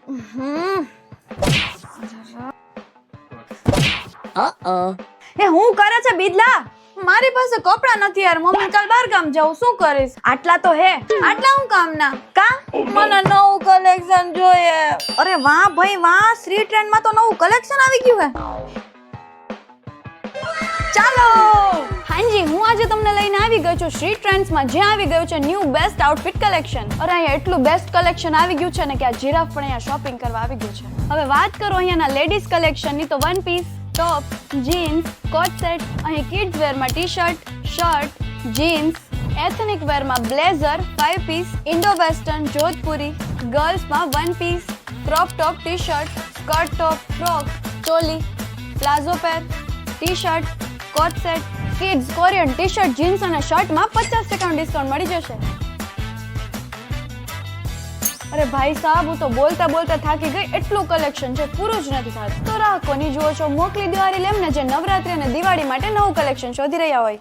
એ હું કરે છે બિદલા? મારી પાસે કપડા નથી યાર, મમ્મી કાલ બહાર ગામ જાઉં, શું કરીશ? આટલા તો હે, આટલા હું કામના? કા મને નવું કલેક્શન જોઈએ. અરે વાહ ભાઈ વાહ, શ્રી ટ્રેન્ડ માં તો નવું કલેક્શન આવી ગયું હે. ચાલો હાજી, હું આજે તમને લઈને આવી ગયો છું શ્રી ટ્રેન્ડ્સ માં, જ્યાં આવી ગયું છે ન્યૂ બેસ્ટ આઉટફિટ કલેક્શન. અરે અહીંયા એટલું બેસ્ટ કલેક્શન આવી ગયું છે ને કે આ જીરાફ પણ અહીંયા શોપિંગ કરવા આવી ગયું છે. હવે વાત કરો અહીંયાના લેડીઝ કલેક્શન ની તો one piece, top, jeans, coat set, અહીં કિડ્સ વેર માં T-shirt, shirt, jeans, ethnic wear માં blazer, 5 piece, Indo western, Jodhpuri, girls માં one piece, crop top, T-shirt, skirt top, frock, choli, palazzo pair, T-shirt, coat set, kids, Korean, T-shirt, jeans અને શર્ટમાં 50% discount મળી જશે. અરે ભાઈ સાહેબ, હું તો બોલતા બોલતા થાકી ગઈ, એટલું કલેક્શન છે, પૂરું જ નથી થતું. તો રાહ કોની જુઓ છો? મોકલી દિવાળી લેમને જે નવરાત્રી અને દિવાળી માટે નવું કલેક્શન શોધી રહ્યા હોય.